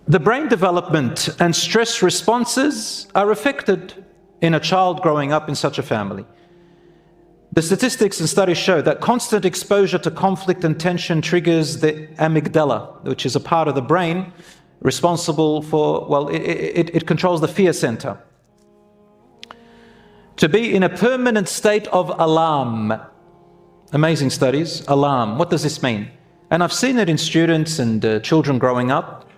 The brain development and stress responses are affected in a child growing up in such a family. The statistics and studies show that constant exposure to conflict and tension triggers the amygdala, which is a part of the brain responsible for, well, it controls the fear center. To be in a permanent state of alarm. Amazing studies, alarm. What does this mean? And I've seen it in students and children growing up,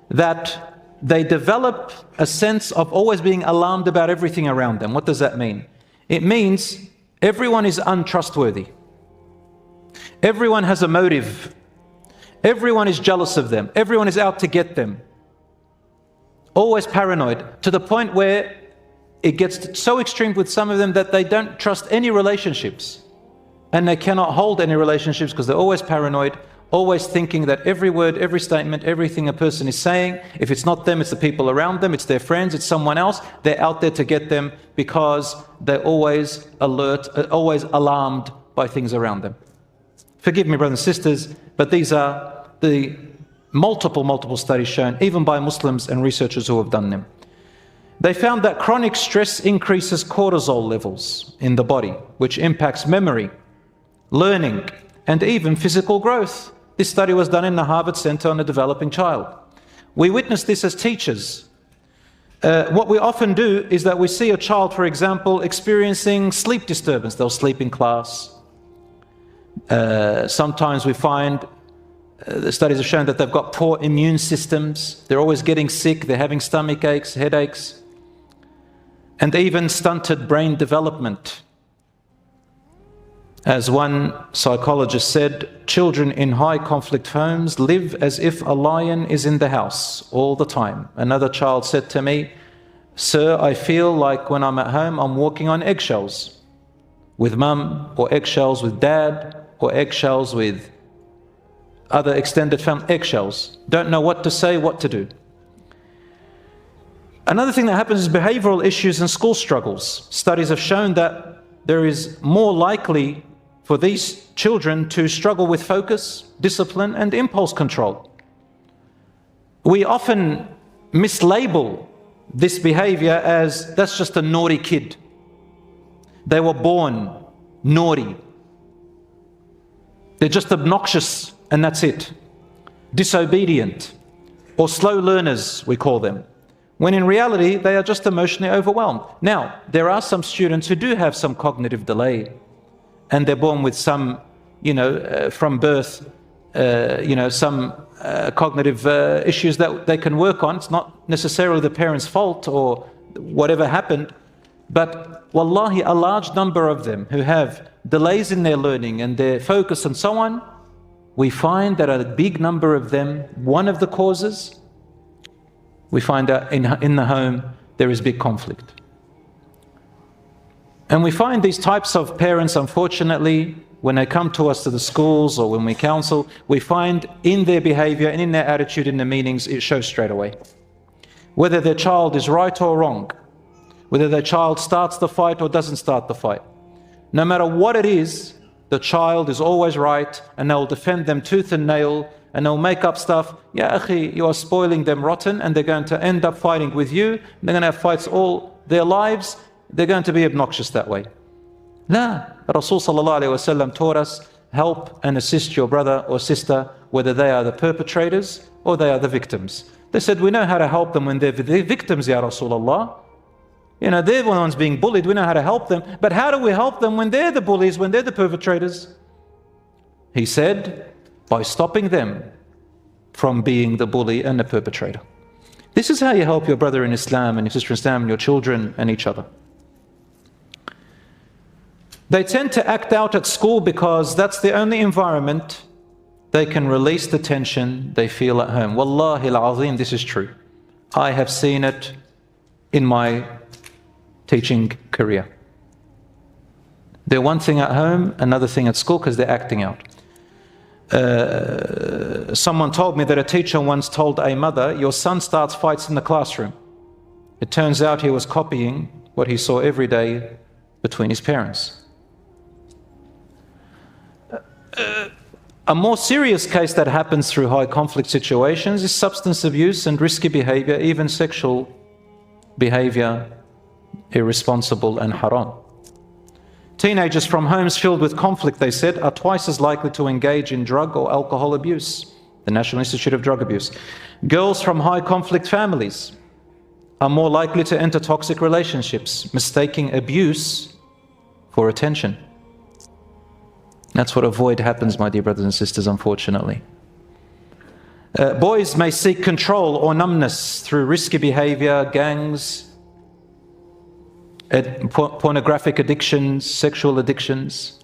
that they develop a sense of always being alarmed about everything around them. What does that mean? It means everyone is untrustworthy. Everyone has a motive. Everyone is jealous of them. Everyone is out to get them. Always paranoid, to the point where it gets so extreme with some of them that they don't trust any relationships. And they cannot hold any relationships because they're always paranoid, always thinking that every word, every statement, everything a person is saying, if it's not them, it's the people around them, it's their friends, it's someone else, they're out there to get them because they're always alert, always alarmed by things around them. Forgive me, brothers and sisters, but these are the multiple studies shown, even by Muslims and researchers who have done them. They found that chronic stress increases cortisol levels in the body, which impacts memory, learning, and even physical growth. This study was done in the Harvard Center on a developing child. We witness this as teachers. What we often do is that we see a child, for example, experiencing sleep disturbance. They'll sleep in class. Sometimes we find the studies have shown that they've got poor immune systems. They're always getting sick. They're having stomach aches, headaches, and even stunted brain development. As one psychologist said, children in high conflict homes live as if a lion is in the house all the time. Another child said to me, "Sir, I feel like when I'm at home, I'm walking on eggshells with mum, or eggshells with dad, or eggshells with other extended family, eggshells. Don't know what to say, what to do." Another thing that happens is behavioral issues and school struggles. Studies have shown that there is more likely for these children to struggle with focus, discipline, and impulse control. We often mislabel this behavior as, that's just a naughty kid. They were born naughty. They're just obnoxious and that's it. Disobedient, or slow learners, we call them. When in reality, they are just emotionally overwhelmed. Now, there are some students who do have some cognitive delay, and they're born with some, from birth, some cognitive issues that they can work on. It's not necessarily the parents' fault or whatever happened, but wallahi, a large number of them who have delays in their learning and their focus and so on, we find that a big number of them, one of the causes, we find that in the home there is big conflict. And we find these types of parents, unfortunately, when they come to us to the schools or when we counsel, we find in their behavior and in their attitude, in the meetings, it shows straight away. Whether their child is right or wrong, whether their child starts the fight or doesn't start the fight. No matter what it is, the child is always right, and they'll defend them tooth and nail, and they'll make up stuff. Ya akhi, you are spoiling them rotten, and they're going to end up fighting with you. They're going to have fights all their lives. They're going to be obnoxious that way. La, Rasul sallallahu alayhi wa sallam taught us, help and assist your brother or sister, whether they are the perpetrators or they are the victims. They said, we know how to help them when they're the victims, Ya Rasulullah. They're the ones being bullied, we know how to help them. But how do we help them when they're the bullies, when they're the perpetrators? He said, by stopping them from being the bully and the perpetrator. This is how you help your brother in Islam and your sister in Islam and your children and each other. They tend to act out at school because that's the only environment they can release the tension they feel at home. Wallahi al-azim, this is true. I have seen it in my teaching career. They're one thing at home, another thing at school because they're acting out. Someone told me that a teacher once told a mother, your son starts fights in the classroom. It turns out he was copying what he saw every day between his parents. A more serious case that happens through high conflict situations is substance abuse and risky behavior, even sexual behavior, irresponsible and haram. Teenagers from homes filled with conflict, they said, are twice as likely to engage in drug or alcohol abuse, the National Institute of Drug Abuse. Girls from high conflict families are more likely to enter toxic relationships, mistaking abuse for attention. That's what avoid happens, my dear brothers and sisters, unfortunately. Boys may seek control or numbness through risky behavior, gangs, pornographic addictions, sexual addictions.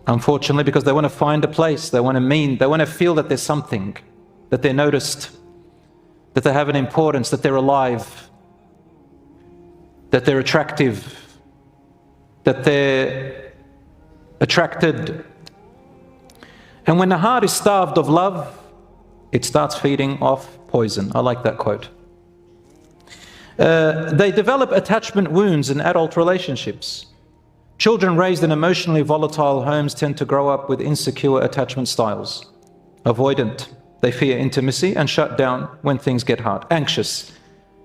Unfortunately, because they want to find a place, they want to feel that there's something, that they're noticed, that they have an importance, that they're alive, that they're attractive, that they're attracted. And when the heart is starved of love, it starts feeding off poison. I like that quote. They develop attachment wounds in adult relationships. Children raised in emotionally volatile homes tend to grow up with insecure attachment styles. Avoidant. They fear intimacy and shut down when things get hard. Anxious.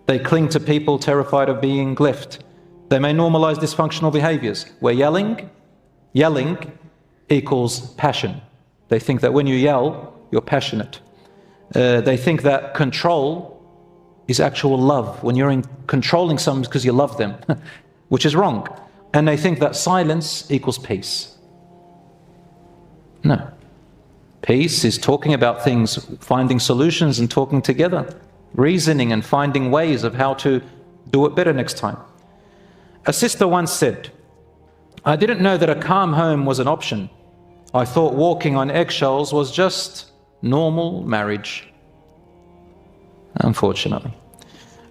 They cling to people terrified of being left. They may normalize dysfunctional behaviors, where yelling equals passion. They think that when you yell, you're passionate. They think that control is actual love, when you're controlling someone because you love them, which is wrong. And they think that silence equals peace. No. Peace is talking about things, finding solutions and talking together, reasoning and finding ways of how to do it better next time. A sister once said, "I didn't know that a calm home was an option. I thought walking on eggshells was just normal marriage." Unfortunately.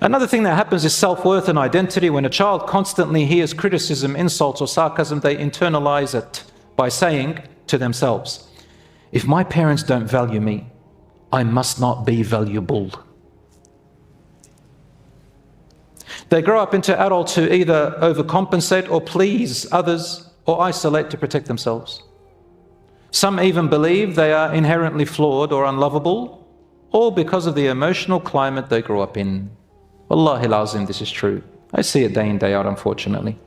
Another thing that happens is self-worth and identity. When a child constantly hears criticism, insults or sarcasm, they internalize it by saying to themselves, "If my parents don't value me, I must not be valuable." They grow up into adults who either overcompensate or please others or isolate to protect themselves. Some even believe they are inherently flawed or unlovable, all because of the emotional climate they grew up in. Wallahi al-Azim, this is true. I see it day in, day out, unfortunately.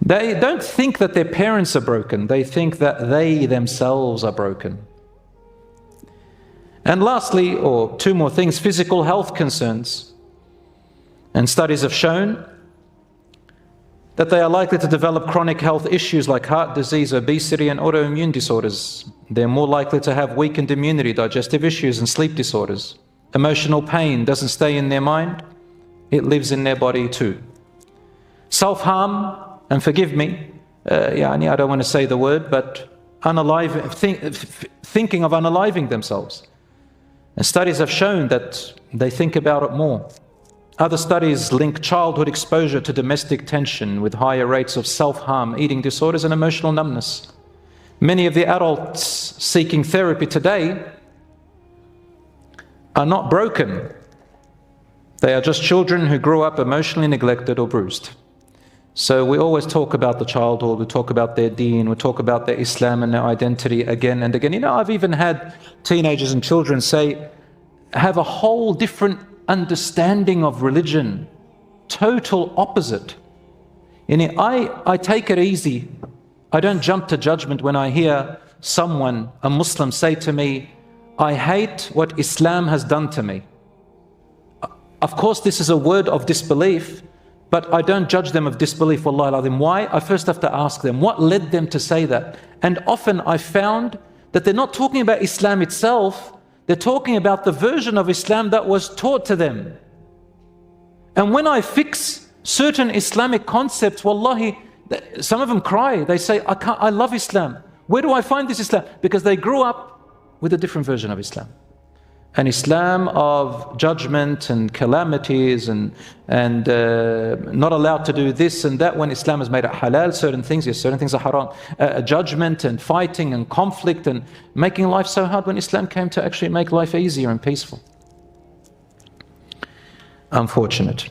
They don't think that their parents are broken. They think that they themselves are broken. And lastly, or two more things, physical health concerns. And studies have shown that they are likely to develop chronic health issues like heart disease, obesity, and autoimmune disorders. They're more likely to have weakened immunity, digestive issues, and sleep disorders. Emotional pain doesn't stay in their mind, it lives in their body too. Self-harm, and forgive me, I don't want to say the word, but thinking of unaliving themselves. And studies have shown that they think about it more. Other studies link childhood exposure to domestic tension with higher rates of self-harm, eating disorders, and emotional numbness. Many of the adults seeking therapy today are not broken. They are just children who grew up emotionally neglected or bruised. So we always talk about the childhood, we talk about their deen, we talk about their Islam and their identity again and again. I've even had teenagers and children have a whole different understanding of religion, total opposite. I take it easy. I don't jump to judgment when I hear someone, a Muslim, say to me, "I hate what Islam has done to me." Of course, this is a word of disbelief, but I don't judge them of disbelief, wallahi al-azim. Why? I first have to ask them, what led them to say that? And often I found that they're not talking about Islam itself, they're talking about the version of Islam that was taught to them. And when I fix certain Islamic concepts, wallahi, some of them cry. They say, I love Islam. Where do I find this Islam? Because they grew up with a different version of Islam. An Islam of judgment and calamities and not allowed to do this and that, when Islam has made it halal, certain things, yes, certain things are haram. Judgment and fighting and conflict and making life so hard, when Islam came to actually make life easier and peaceful. Unfortunate.